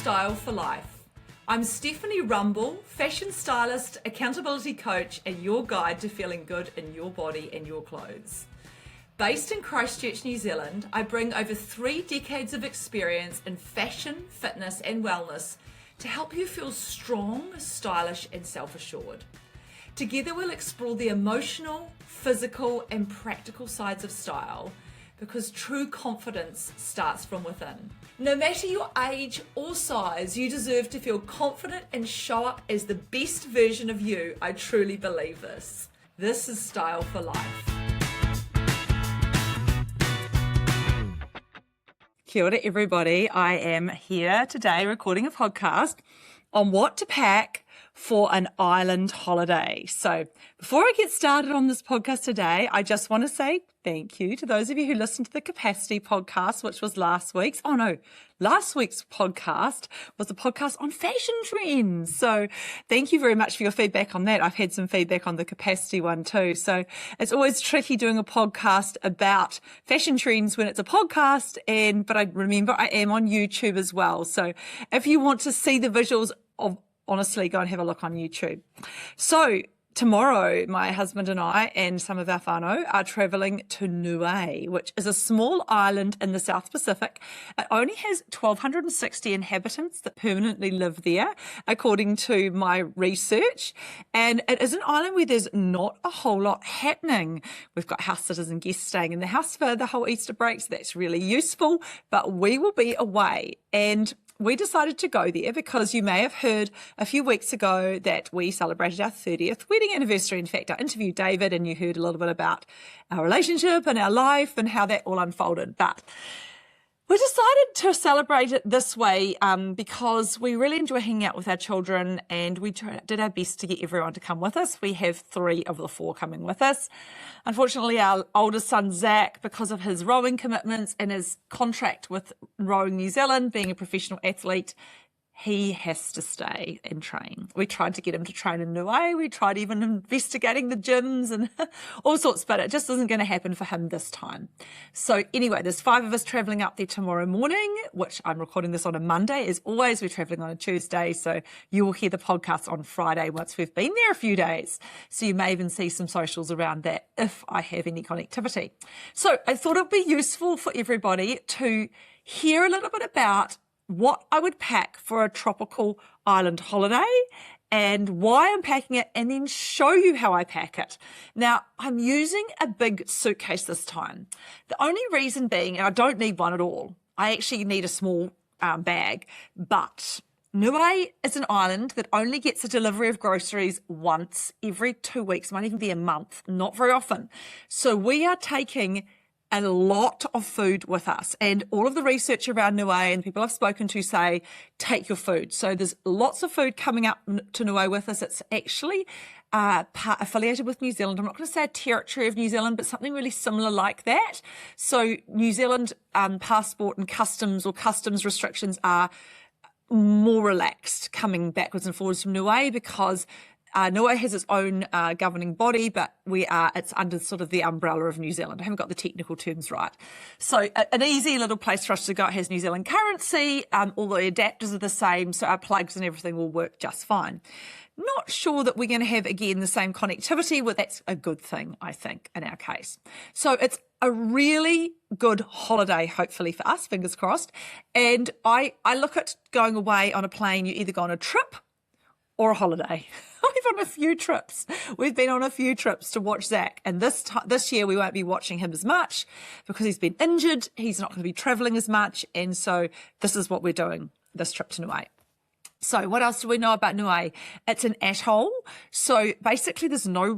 Style for Life. I'm Stephanie Rumble, fashion stylist, accountability coach, and your guide to feeling good in your body and your clothes. Based in Christchurch, New Zealand, I bring over 3 decades of experience in fashion, fitness, and wellness to help you feel strong, stylish, and self-assured. Together we'll explore the emotional, physical, and practical sides of style, because true confidence starts from within. No matter your age or size, you deserve to feel confident and show up as the best version of you. I truly believe this. This is Style for Life. Kia ora everybody, I am here today recording a podcast on what to pack for an island holiday. So before I get started on this podcast today, I just want to say thank you to those of you who listened to the Capacity podcast, which was last week's. Last week's podcast was a podcast on fashion trends. So thank you very much for your feedback on that. I've had some feedback on the Capacity one too. So it's always tricky doing a podcast about fashion trends when it's a podcast. But I remember I am on YouTube as well. So if you want to see the visuals of, honestly, go and have a look on YouTube. So tomorrow, my husband and I and some of our whānau are travelling to Niue, which is a small island in the South Pacific. It only has 1,260 inhabitants that permanently live there, according to my research. And it is an island where there's not a whole lot happening. We've got house sitters and guests staying in the house for the whole Easter break, so that's really useful. But we will be away, and we decided to go there because you may have heard a few weeks ago that we celebrated our 30th wedding anniversary. In fact, I interviewed David and you heard a little bit about our relationship and our life and how that all unfolded. But we decided to celebrate it this way because we really enjoy hanging out with our children, and we did our best to get everyone to come with us. We have 3 of the 4 coming with us. Unfortunately, our oldest son, Zach, because of his rowing commitments and his contract with Rowing New Zealand, being a professional athlete, he has to stay and train. We tried to get him to train in Niue. We tried even investigating the gyms and all sorts, but it just isn't going to happen for him this time. So anyway, there's 5 of us traveling up there tomorrow morning, which I'm recording this on a Monday. As always, we're traveling on a Tuesday, so you will hear the podcast on Friday once we've been there a few days. So you may even see some socials around that if I have any connectivity. So I thought it'd be useful for everybody to hear a little bit about what I would pack for a tropical island holiday and why I'm packing it, and then show you how I pack it. Now, I'm using a big suitcase this time. The only reason being, and I don't need one at all, I actually need a small bag, but Niue is an island that only gets a delivery of groceries once every 2 weeks, might even be a month, not very often. So we are taking a lot of food with us, and all of the research around Niue and people I've spoken to say take your food. So there's lots of food coming up to Niue with us. It's actually affiliated with New Zealand. I'm not going to say a territory of New Zealand, but something really similar like that. So New Zealand passport and customs or customs restrictions are more relaxed coming backwards and forwards from Niue, because Niue has its own governing body, but it's under sort of the umbrella of New Zealand. I haven't got the technical terms right. So an easy little place for us to go. It has New Zealand currency. All the adapters are the same, so our plugs and everything will work just fine. Not sure that we're going to have, again, the same connectivity. Well, that's a good thing, I think, in our case. So it's a really good holiday, hopefully for us, fingers crossed. And I look at going away on a plane. You either go on a trip or a holiday. We've on a few trips. We've been on a few trips to watch Zach, and this year we won't be watching him as much because he's been injured. He's not going to be traveling as much, and so this is what we're doing this trip to Niue. So what else do we know about Niue? It's an atoll. So basically there's no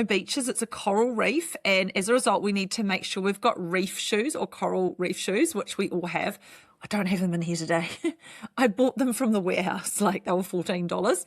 beaches. It's a coral reef. And as a result, we need to make sure we've got reef shoes or coral reef shoes, which we all have. I don't have them in here today. I bought them from the warehouse, like they were $14,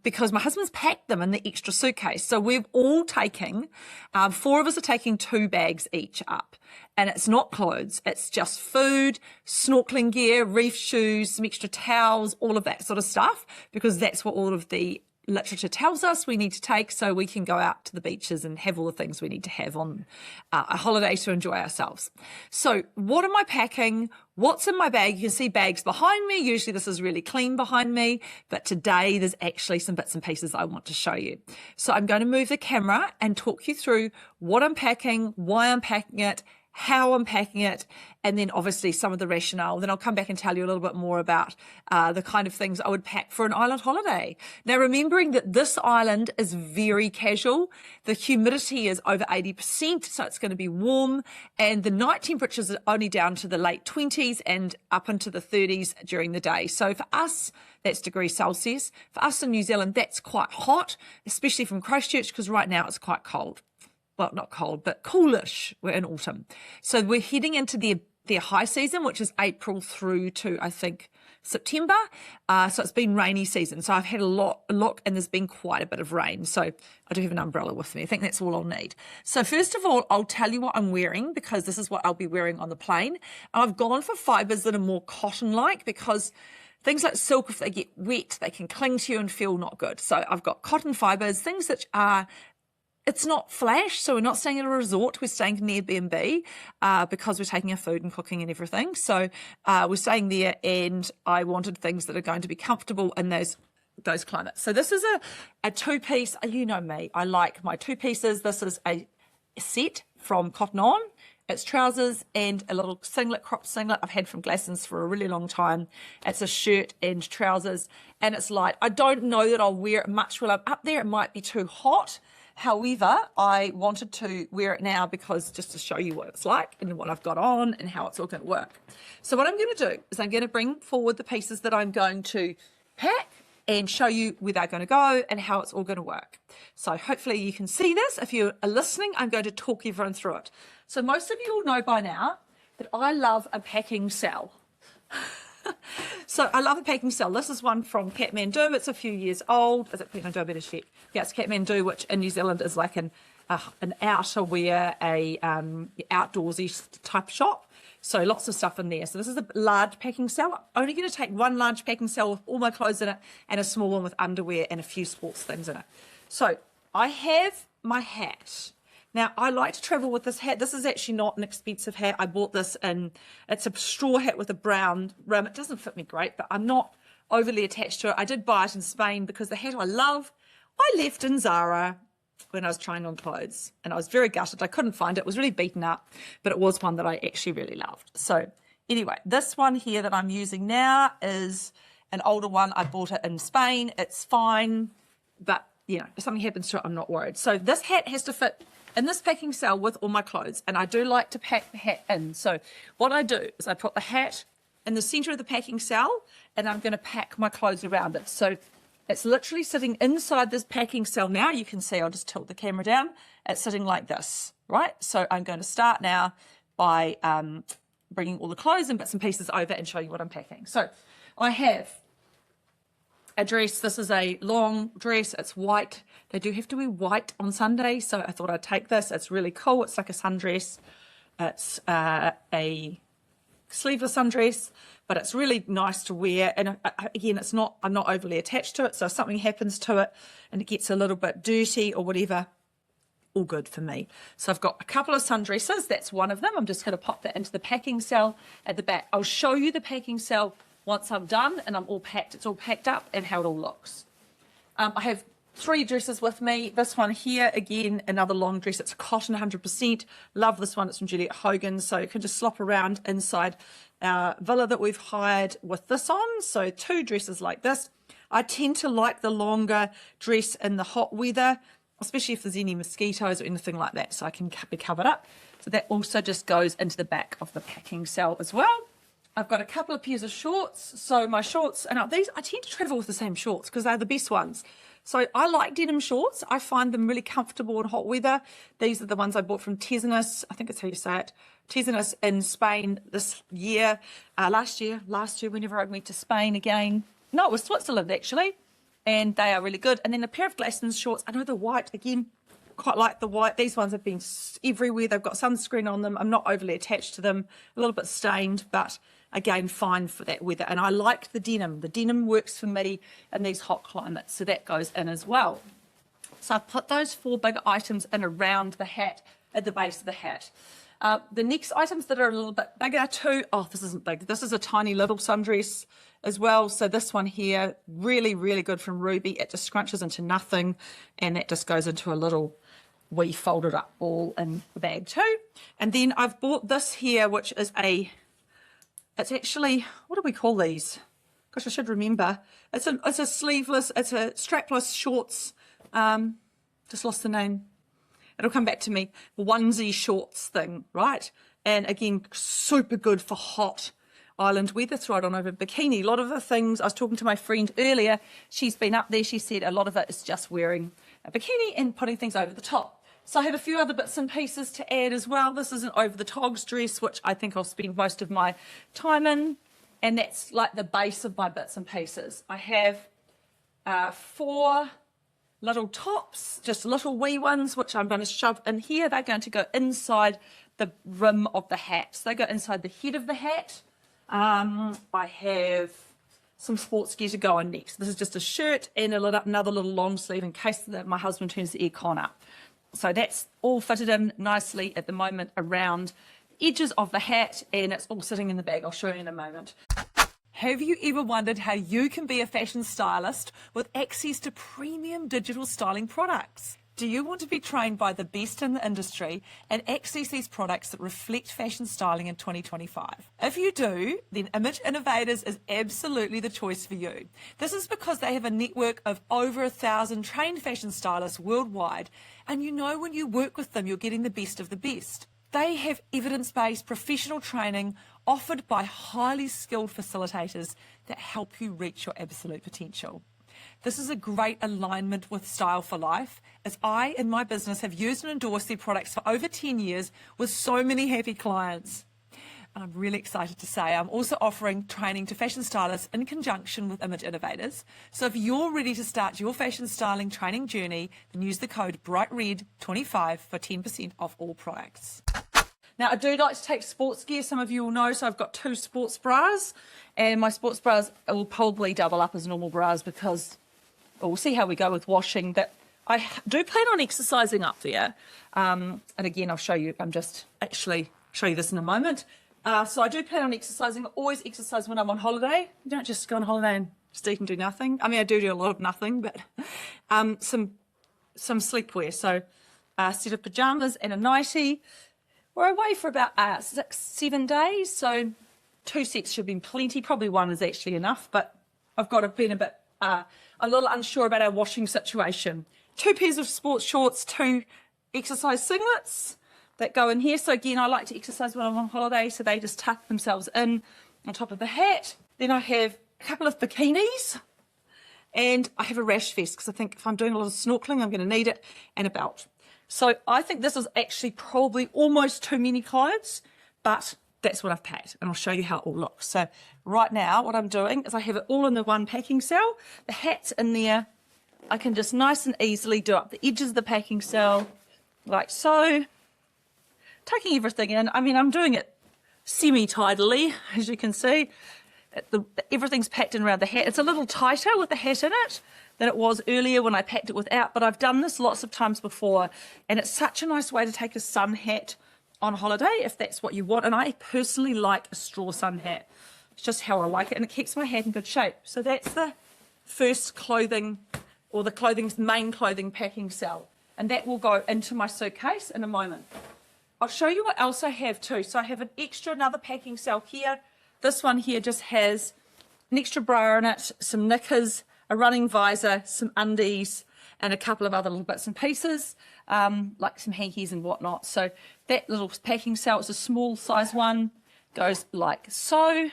because my husband's packed them in the extra suitcase. So we're all taking, 4 of us are taking 2 bags each up. And it's not clothes. It's just food, snorkeling gear, reef shoes, some extra towels, all of that sort of stuff, because that's what all of the literature tells us we need to take so we can go out to the beaches and have all the things we need to have on a holiday to enjoy ourselves. So what am I packing? What's in my bag? You can see bags behind me. Usually this is really clean behind me, but today there's actually some bits and pieces I want to show you. So I'm going to move the camera and talk you through what I'm packing, why I'm packing it, how I'm packing it, and then obviously some of the rationale. Then I'll come back and tell you a little bit more about the kind of things I would pack for an island holiday. Now, remembering that this island is very casual, the humidity is over 80%, so it's going to be warm, and the night temperatures are only down to the late 20s and up into the 30s during the day. So for us, that's degrees Celsius. For us in New Zealand, that's quite hot, especially from Christchurch, because right now it's quite cold. Well, not cold, but coolish. We're in autumn. So we're heading into their high season, which is April through to, I think, September. So it's been rainy season. So I've had a look and there's been quite a bit of rain. So I do have an umbrella with me. I think that's all I'll need. So first of all, I'll tell you what I'm wearing because this is what I'll be wearing on the plane. I've gone for fibres that are more cotton-like because things like silk, if they get wet, they can cling to you and feel not good. So I've got cotton fibres, things that are, it's not flash, so we're not staying at a resort, we're staying in an Airbnb because we're taking our food and cooking and everything. So we're staying there, and I wanted things that are going to be comfortable in those climates. So this is a two-piece. You know me, I like my two pieces. This is a set from Cotton On. It's trousers and a little singlet, cropped singlet I've had from Glassons for a really long time. It's a shirt and trousers, and it's light. I don't know that I'll wear it much while I'm up there. It might be too hot. However, I wanted to wear it now because just to show you what it's like and what I've got on and how it's all going to work. So what I'm going to do is I'm going to bring forward the pieces that I'm going to pack and show you where they're going to go and how it's all going to work. So hopefully you can see this. If you're listening, I'm going to talk everyone through it. So most of you will know by now that I love a packing cell. So I love a packing cell. This is one from Kathmandu. It's a few years old. Is it Kathmandu? I better check. Yeah, it's Kathmandu, which in New Zealand is like an outerwear, outdoorsy type shop. So lots of stuff in there. So this is a large packing cell. I'm only going to take one large packing cell with all my clothes in it and a small one with underwear and a few sports things in it. So I have my hat. Now, I like to travel with this hat. This is actually not an expensive hat. I bought this in, it's a straw hat with a brown rim. It doesn't fit me great, but I'm not overly attached to it. I did buy it in Spain because the hat I love, I left in Zara when I was trying on clothes, and I was very gutted. I couldn't find it. It was really beaten up, but it was one that I actually really loved. So anyway, this one here that I'm using now is an older one. I bought it in Spain. It's fine, but you know, if something happens to it, I'm not worried. So this hat has to fit in this packing cell with all my clothes, and I do like to pack the hat in. So what I do is I put the hat in the center of the packing cell, and I'm going to pack my clothes around it. So it's literally sitting inside this packing cell now. You can see, I'll just tilt the camera down. It's sitting like this, right? So I'm going to start now by bringing all the clothes and bits and pieces over and show you what I'm packing. So I have a dress. This is a long dress. It's white. They do have to wear white on Sunday, so I thought I'd take this. It's really cool. It's like a sundress. It's a sleeveless sundress, but it's really nice to wear. And again, I'm not overly attached to it, so if something happens to it and it gets a little bit dirty or whatever, all good for me. So I've got a couple of sundresses. That's one of them. I'm just going to pop that into the packing cell at the back. I'll show you the packing cell once I'm done and I'm all packed. It's all packed up and how it all looks. I have 3 dresses with me. This one here, again, another long dress. It's cotton 100%. Love this one. It's from Juliet Hogan, so you can just slop around inside our villa that we've hired with this on. So 2 dresses like this. I tend to like the longer dress in the hot weather, especially if there's any mosquitoes or anything like that, so I can be covered up. So that also just goes into the back of the packing cell as well. I've got a couple of pairs of shorts. So my shorts, and these, I tend to travel with the same shorts because they're the best ones. So I like denim shorts. I find them really comfortable in hot weather. These are the ones I bought from Tesanos. I think that's how you say it. Tesanos in Spain this year. Last year, whenever I went to Spain again. No, it was Switzerland actually. And they are really good. And then a pair of Glassons shorts. I know they're white again. quite like the white. These ones have been everywhere. They've got sunscreen on them. I'm not overly attached to them. A little bit stained, but again, fine for that weather. And I like the denim. The denim works for me in these hot climates, so that goes in as well. So I've put those 4 big items in around the hat, at the base of the hat. The next items that are a little bit bigger too, oh, this isn't big. This is a tiny little sundress as well. So this one here, really, really good from Ruby. It just scrunches into nothing, and that just goes into a little wee folded up ball in the bag too. And then I've bought this here, which is it's actually, what do we call these? Gosh, I should remember. It's a sleeveless, it's a strapless shorts. Just lost the name. It'll come back to me. Onesie shorts thing, right? And again, super good for hot island weather. It's right on over bikini. A lot of the things, I was talking to my friend earlier, she's been up there, she said a lot of it is just wearing a bikini and putting things over the top. So I have a few other bits and pieces to add as well. This is an over the togs dress, which I think I'll spend most of my time in. And that's like the base of my bits and pieces. I have 4 little tops, just little wee ones, which I'm going to shove in here. They're going to go inside the rim of the hat. So they go inside the head of the hat. I have some sports gear to go on next. This is just a shirt and another little long sleeve in case my husband turns the aircon up. So that's all fitted in nicely at the moment around edges of the hat, and it's all sitting in the bag. I'll show you in a moment. Have you ever wondered how you can be a fashion stylist with access to premium digital styling products? Do you want to be trained by the best in the industry and access these products that reflect fashion styling in 2025? If you do, then Image Innovators is absolutely the choice for you. This is because they have a network of over 1,000 trained fashion stylists worldwide, and you know when you work with them, you're getting the best of the best. They have evidence-based professional training offered by highly skilled facilitators that help you reach your absolute potential. This is a great alignment with Style for Life, as I and my business have used and endorsed their products for over 10 years with so many happy clients. And I'm really excited to say I'm also offering training to fashion stylists in conjunction with Image Innovators. So if you're ready to start your fashion styling training journey, then use the code BRIGHTRED25 for 10% off all products. Now, I do like to take sports gear, some of you will know, so I've got 2 sports bras, and my sports bras will probably double up as normal bras because we'll see how we go with washing. But I do plan on exercising up there, and again, I'll show you, show you this in a moment. So I do plan on exercising. I always exercise when I'm on holiday. You don't just go on holiday and just eat and do nothing. I mean, I do a lot of nothing, but some sleepwear. So a set of pajamas and a nightie. We're away for about 6-7 days, so 2 sets should be plenty. Probably 1 is actually enough, but I've been a little unsure about our washing situation. 2 pairs of sports shorts, 2 exercise singlets that go in here. So again, I like to exercise when I'm on holiday, so they just tuck themselves in on top of the hat. Then I have a couple of bikinis, and I have a rash vest because I think if I'm doing a lot of snorkeling, I'm going to need it, and a belt. So I think this is actually probably almost too many clothes, but that's what I've packed, and I'll show you how it all looks. So right now, what I'm doing is I have it all in the one packing cell. The hat's in there. I can just nice and easily do up the edges of the packing cell, like so. Tucking everything in. I mean, I'm doing it semi-tidily, as you can see. Everything's packed in around the hat. It's a little tighter with the hat in it than it was earlier when I packed it without, but I've done this lots of times before, and it's such a nice way to take a sun hat on holiday if that's what you want. And I personally like a straw sun hat. It's just how I like it, and it keeps my hat in good shape. So that's the first clothing, or the main clothing packing cell, and that will go into my suitcase in a moment. I'll show you what else I have too. So I have another packing cell here. This one here just has an extra bra in it, some knickers, a running visor, some undies, and a couple of other little bits and pieces, like some hankies and whatnot. So that little packing cell is a small size one, goes like so,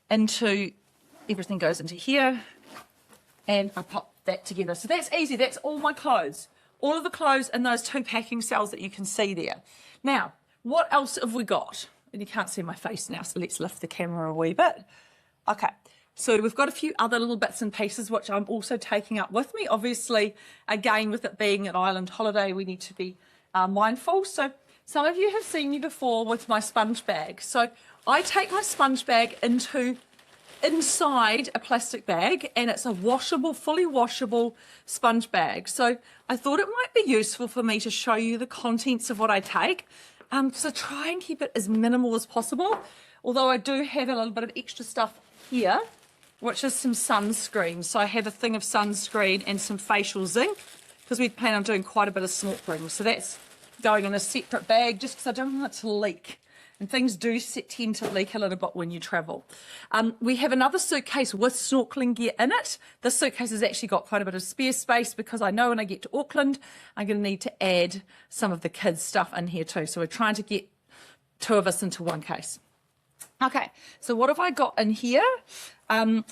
everything goes into here, and I pop that together. So that's easy, that's all my clothes. All of the clothes in those 2 packing cells that you can see there. Now, what else have we got? And you can't see my face now, so let's lift the camera a wee bit. Okay, So we've got a few other little bits and pieces which I'm also taking up with me. Obviously, again, with it being an island holiday, we need to be mindful. So some of you have seen me before with my sponge bag. So I take my sponge bag inside a plastic bag, and it's a washable, fully washable sponge bag. So I thought it might be useful for me to show you the contents of what I take. So try and keep it as minimal as possible. Although I do have a little bit of extra stuff here, which is some sunscreen. So I have a thing of sunscreen and some facial zinc because we plan on doing quite a bit of snorkeling. So that's going in a separate bag just because I don't want it to leak. And things do tend to leak a little bit when you travel. We have another suitcase with snorkeling gear in it. This suitcase has actually got quite a bit of spare space because I know when I get to Auckland, I'm going to need to add some of the kids' stuff in here too. So we're trying to get 2 of us into one case. Okay, so what have I got in here?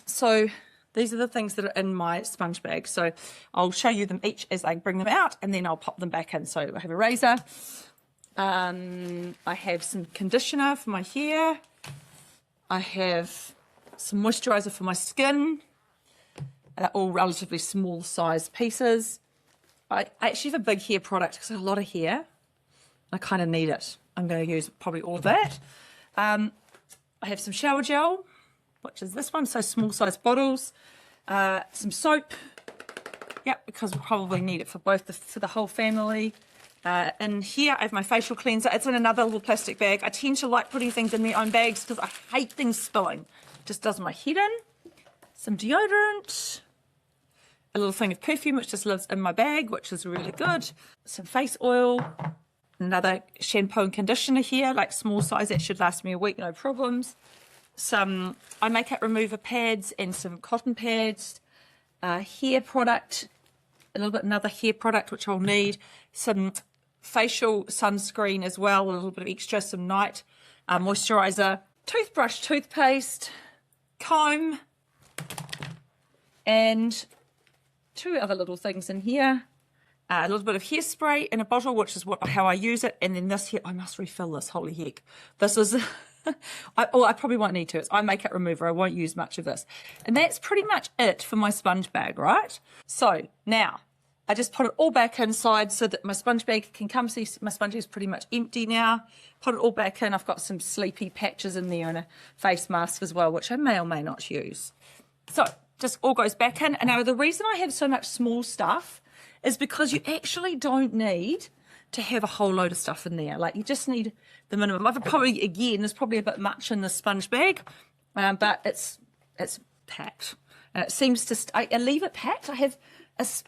So these are the things that are in my sponge bag. So I'll show you them each as I bring them out, and then I'll pop them back in. So I have a razor. I have some conditioner for my hair. I have some moisturiser for my skin. They're all relatively small size pieces. I actually have a big hair product because I have a lot of hair. I kind of need it. I'm going to use probably all of that. I have some shower gel, which is this one, so small size bottles. Some soap. Yep, because we'll probably need it for for the whole family. In here, I have my facial cleanser. It's in another little plastic bag. I tend to like putting things in their own bags because I hate things spilling. It just does my head in. Some deodorant. A little thing of perfume, which just lives in my bag, which is really good. Some face oil. Another shampoo and conditioner here, like small size. That should last me a week, no problems. Some eye makeup remover pads and some cotton pads. Hair product. A little bit another hair product, which I'll need. Some facial sunscreen as well, a little bit of extra, some night moisturiser, toothbrush, toothpaste, comb, and 2 other little things in here. A little bit of hairspray in a bottle, which is how I use it. And then this here, I must refill this, holy heck. This is, I probably won't need to. It's eye makeup remover. I won't use much of this. And that's pretty much it for my sponge bag, right? So now, I just put it all back inside so that my sponge bag can come. See, my sponge is pretty much empty now. Put it all back in. I've got some sleepy patches in there and a face mask as well, which I may or may not use. So just all goes back in. And now the reason I have so much small stuff is because you actually don't need to have a whole load of stuff in there. Like you just need the minimum. There's probably a bit much in the sponge bag, but it's packed. And it seems to, I leave it packed. I have,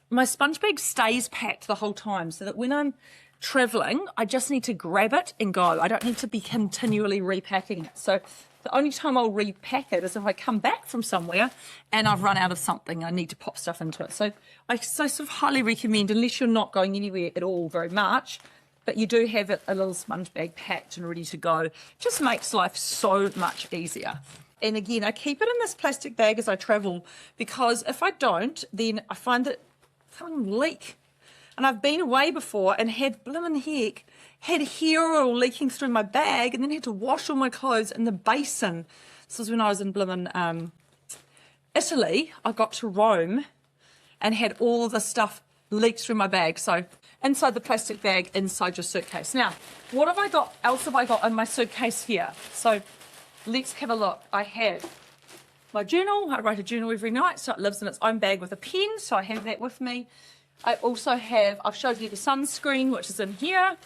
my sponge bag stays packed the whole time so that when I'm traveling, I just need to grab it and go. I don't need to be continually repacking it. So the only time I'll repack it is if I come back from somewhere and I've run out of something. I need to pop stuff into it. So I sort of highly recommend, unless you're not going anywhere at all very much, but you do have a little sponge bag packed and ready to go. Just makes life so much easier. And again, I keep it in this plastic bag as I travel because if I don't, then I find that something leak. And I've been away before and had blimmin' heck, had hair oil leaking through my bag and then had to wash all my clothes in the basin. This was when I was in blimmin' Italy. I got to Rome and had all of the stuff leaked through my bag. So inside the plastic bag, inside your suitcase. Now, what have I got? Else have I got in my suitcase here? So let's have a look. I have my journal. I write a journal every night, so it lives in its own bag with a pen, so I have that with me. I also have, I've showed you the sunscreen, which is in here.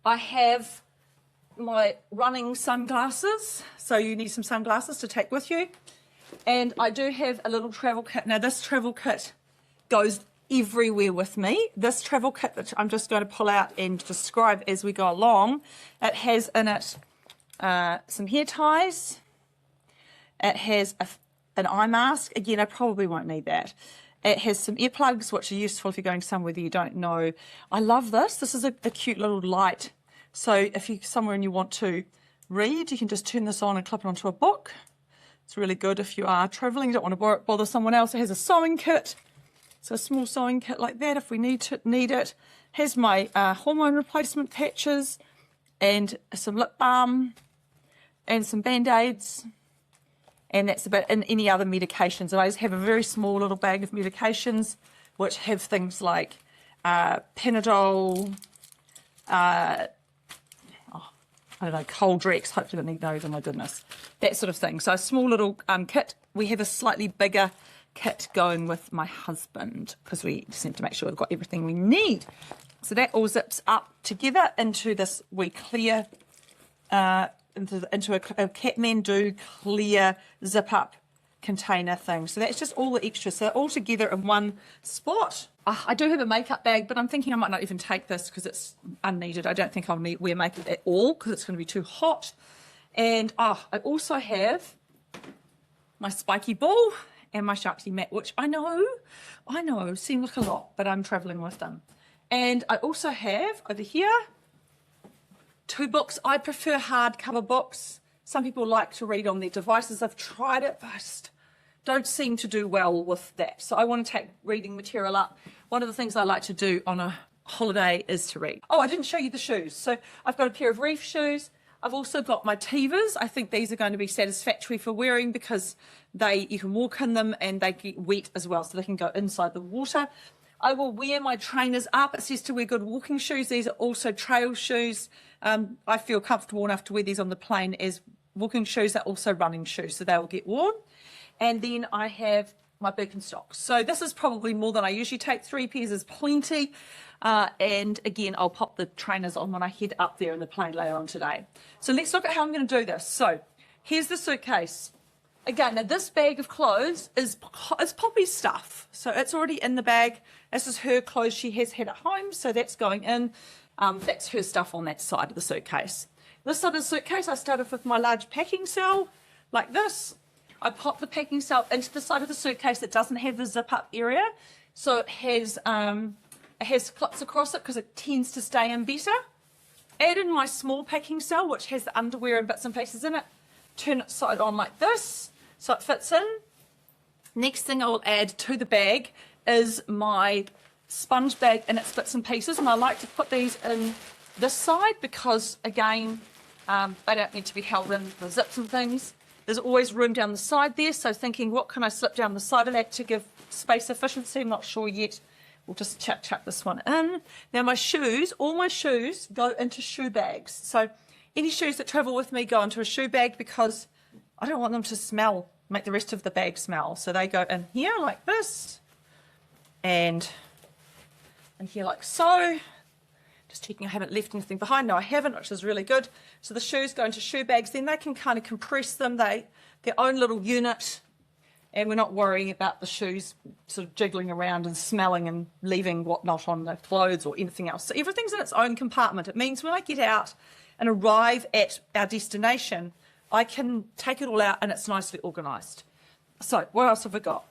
I have my running sunglasses, so you need some sunglasses to take with you. And I do have a little travel kit. Now, this travel kit goes everywhere with me. This travel kit, which I'm just going to pull out and describe as we go along, it has in it some hair ties. It has an eye mask. Again, I probably won't need that. It has some earplugs, which are useful if you're going somewhere that you don't know. I love this. This is a cute little light. So if you're somewhere and you want to read, you can just turn this on and clip it onto a book. It's really good if you are traveling, you don't want to bother someone else. It has a sewing kit. So a small sewing kit like that if we need it. Has my hormone replacement patches and some lip balm and some Band-Aids and that's about in any other medications. And I just have a very small little bag of medications which have things like Panadol, I don't know, Coldrex, hopefully I don't need those, oh my goodness, that sort of thing. So a small little kit. We have a slightly bigger kit going with my husband because we just need to make sure we've got everything we need. So that all zips up together into this wee clear, into a Kathmandu clear zip up container thing. So that's just all the extras. So all together in one spot. I do have a makeup bag, but I'm thinking I might not even take this because it's unneeded. I don't think I'll wear makeup at all because it's going to be too hot. And I also have my spiky ball and my Shark mat, which I know seem like a lot, but I'm traveling with them. And I also have over here 2 books. I prefer hardcover books. Some people like to read on their devices. I've tried it, but I just don't seem to do well with that. So I want to take reading material up. One of the things I like to do on a holiday is to read. Oh, I didn't show you the shoes. So I've got a pair of reef shoes. I've also got my Tevas. I think these are going to be satisfactory for wearing because you can walk in them and they get wet as well, so they can go inside the water. I will wear my trainers up. It says to wear good walking shoes. These are also trail shoes. I feel comfortable enough to wear these on the plane as walking shoes. They're also running shoes, so they will get worn. And then I have my Birkenstocks. So this is probably more than I usually take. 3 pairs is plenty. And again, I'll pop the trainers on when I head up there in the plane later on today. So let's look at how I'm going to do this. So here's the suitcase. Again, now this bag of clothes is Poppy's stuff. So it's already in the bag. This is her clothes she has had at home. So that's going in. That's her stuff on that side of the suitcase. This side of the suitcase, I started with my large packing cell like this. I pop the packing cell into the side of the suitcase that doesn't have the zip up area. So it has clips across it because it tends to stay in better. Add in my small packing cell, which has the underwear and bits and pieces in it. Turn it side on like this so it fits in. Next thing I will add to the bag is my sponge bag and its bits and pieces, and I like to put these in this side because again they don't need to be held in the zips and things. There's always room down the side there, so thinking what can I slip down the side of that to give space efficiency. I'm not sure yet. We'll just chuck this one in. Now my shoes, all my shoes go into shoe bags. So any shoes that travel with me go into a shoe bag because I don't want them to smell, make the rest of the bag smell. So they go in here like this and in here like so. Just checking I haven't left anything behind. No, I haven't, which is really good. So the shoes go into shoe bags. Then they can kind of compress them. Their own little unit. And we're not worrying about the shoes sort of jiggling around and smelling and leaving whatnot on the clothes or anything else. So everything's in its own compartment. It means when I get out and arrive at our destination, I can take it all out and it's nicely organised. So what else have we got?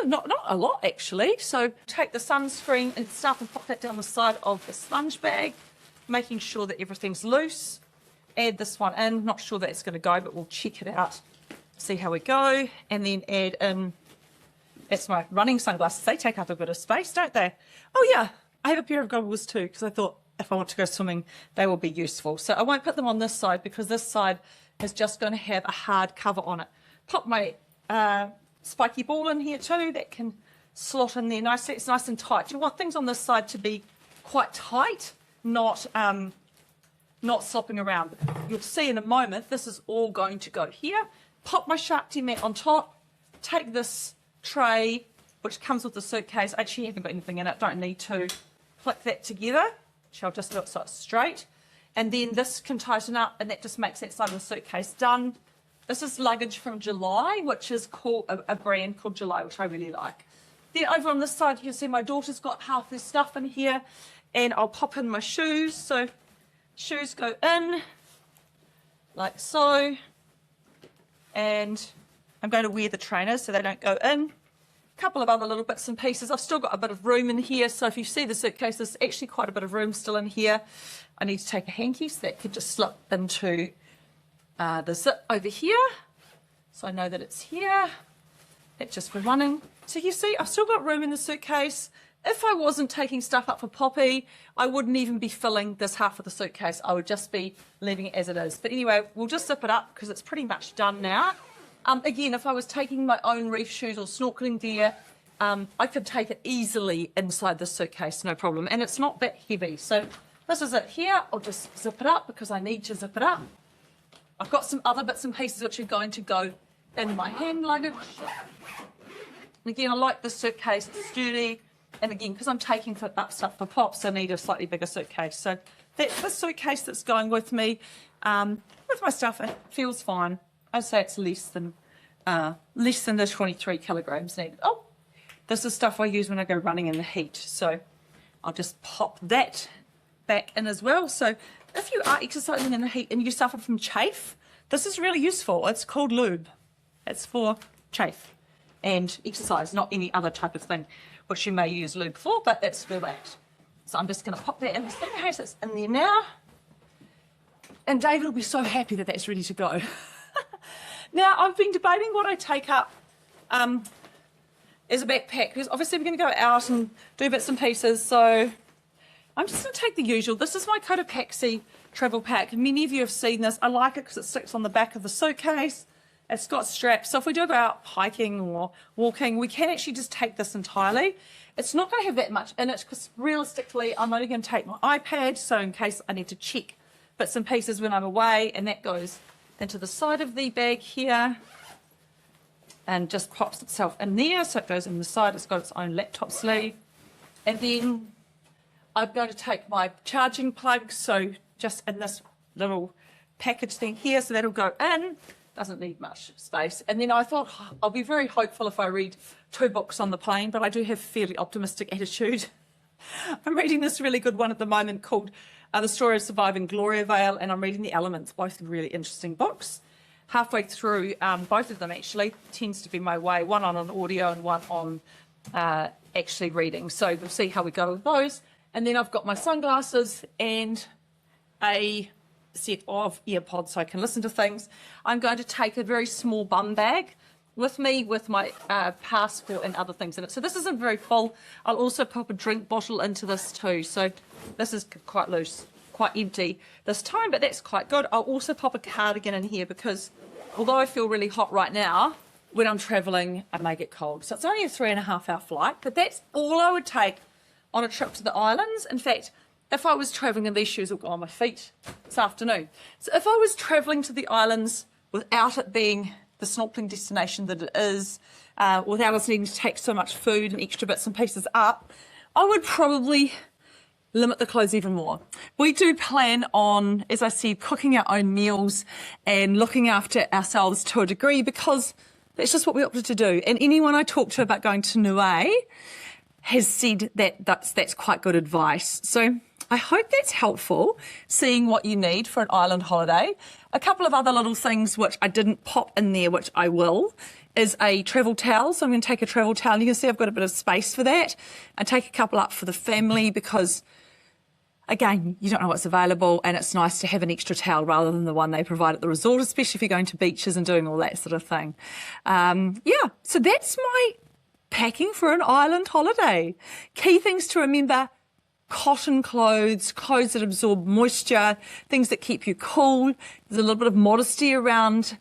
Not a lot actually. So take the sunscreen and stuff and pop that down the side of the sponge bag, making sure that everything's loose. Add this one in. Not sure that it's going to go, but we'll check it out, see how we go, and then add in. That's my running sunglasses. They take up a bit of space, don't they? Oh yeah, I have a pair of goggles too because I thought if I want to go swimming, they will be useful. So I won't put them on this side because this side is just going to have a hard cover on it. Pop my spiky ball in here too. That can slot in there nicely. It's nice and tight. You want things on this side to be quite tight, not slopping around. You'll see in a moment, this is all going to go here. Pop my Shark mat on top. Take this tray, which comes with the suitcase. I actually haven't got anything in it. Don't need to. Click that together. I'll just do it so it's straight. And then this can tighten up, and that just makes that side of the suitcase done. This is luggage from July, which is called a brand called July, which I really like. Then over on this side, you can see my daughter's got half this stuff in here, and I'll pop in my shoes. So shoes go in like so, and I'm going to wear the trainers so they don't go in. A couple of other little bits and pieces. I've still got a bit of room in here, so if you see the suitcase, there's actually quite a bit of room still in here. I need to take a hanky, so that could just slip into the zip over here, so I know that it's here. That's just for running. So you see, I've still got room in the suitcase. if I wasn't taking stuff up for Poppy, I wouldn't even be filling this half of the suitcase. I would just be leaving it as it is. But anyway, we'll just zip it up because it's pretty much done now. Again, if I was taking my own reef shoes or snorkeling gear, I could take it easily inside the suitcase, no problem. And it's not that heavy. So this is it here. I'll just zip it up because I need to zip it up. I've got some other bits and pieces which are going to go in my hand luggage. And again, I like this suitcase, it's sturdy. And again, because I'm taking up stuff for Pops, I need a slightly bigger suitcase. So that's the suitcase that's going with me. With my stuff, it feels fine. I'd say it's less than the 23 kilograms needed. Oh, this is stuff I use when I go running in the heat. So I'll just pop that back in as well. So if you are exercising in the heat and you suffer from chafe, this is really useful. It's called lube. It's for chafe and exercise, not any other type of thing, which you may use lube for, but it's for that. So I'm just going to pop that in the suitcase. It's in there now. And David will be so happy that that's ready to go. Now, I've been debating what I take up as a backpack, because obviously we're going to go out and do bits and pieces, so I'm just going to take the usual. This is my Cotopaxi travel pack. Many of you have seen this. I like it because it sticks on the back of the suitcase. It's got straps, so if we do go out hiking or walking, we can actually just take this entirely. It's not going to have that much in it because realistically, I'm only going to take my iPad, so in case I need to check bits and pieces when I'm away, and that goes into the side of the bag here and just pops itself in there, so it goes in the side. It's got its own laptop sleeve. And then I'm going to take my charging plug, so just in this little package thing here, so that'll go in. Doesn't need much space. And then I thought, I'll be very hopeful if I read 2 books on the plane, but I do have a fairly optimistic attitude. I'm reading this really good one at the moment called The Story of Surviving Gloria Vale, and I'm reading The Elements, both really interesting books. Halfway through, both of them actually tends to be my way, one on an audio and one on actually reading. So we'll see how we go with those. And then I've got my sunglasses and a set of earpods so I can listen to things. I'm going to take a very small bum bag with me with my passport and other things in it. So this isn't very full. I'll also pop a drink bottle into this too. So this is quite loose, quite empty this time, but that's quite good. I'll also pop a cardigan in here because although I feel really hot right now, when I'm traveling, I may get cold. So it's only a 3.5-hour flight, but that's all I would take on a trip to the islands. In fact, if I was traveling, and these shoes will go on my feet this afternoon. So if I was traveling to the islands without it being the snorkeling destination that it is, without us needing to take so much food and extra bits and pieces up, I would probably limit the clothes even more. We do plan on, as I said, cooking our own meals and looking after ourselves to a degree because that's just what we opted to do. And anyone I talk to about going to Niue has said that that's quite good advice. So I hope that's helpful, seeing what you need for an island holiday. A couple of other little things which I didn't pop in there, which I will, is a travel towel. So I'm going to take a travel towel, and you can see I've got a bit of space for that. I take a couple up for the family because, again, you don't know what's available, and it's nice to have an extra towel rather than the one they provide at the resort, especially if you're going to beaches and doing all that sort of thing. Yeah, so that's my packing for an island holiday. Key things to remember: cotton clothes, clothes that absorb moisture, things that keep you cool. There's a little bit of modesty around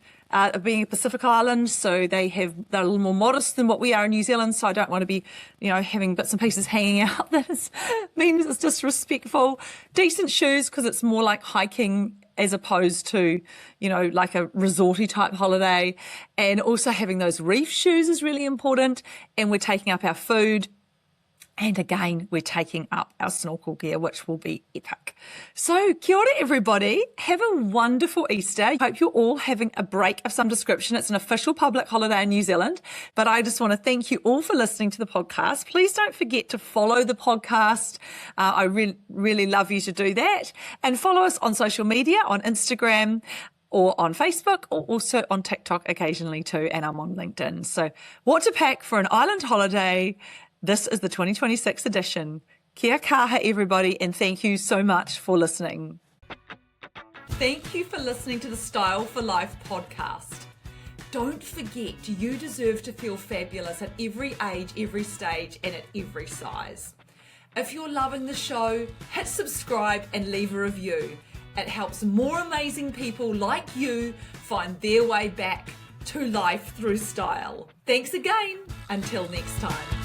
being a Pacific island, so they're a little more modest than what we are in New Zealand, so I don't want to be, having bits and pieces hanging out. That means it's disrespectful. Decent shoes, because it's more like hiking as opposed to, like a resorty type holiday. And also having those reef shoes is really important. And we're taking up our food. And again, we're taking up our snorkel gear, which will be epic. So kia ora, everybody. Have a wonderful Easter. Hope you're all having a break of some description. It's an official public holiday in New Zealand, but I just want to thank you all for listening to the podcast. Please don't forget to follow the podcast. I really love you to do that. And follow us on social media, on Instagram, or on Facebook, or also on TikTok occasionally too, and I'm on LinkedIn. So what to pack for an island holiday. This is the 2026 edition. Kia kaha, everybody, and thank you so much for listening. Thank you for listening to the Style for Life podcast. Don't forget, you deserve to feel fabulous at every age, every stage, and at every size. If you're loving the show, hit subscribe and leave a review. It helps more amazing people like you find their way back to life through style. Thanks again. Until next time.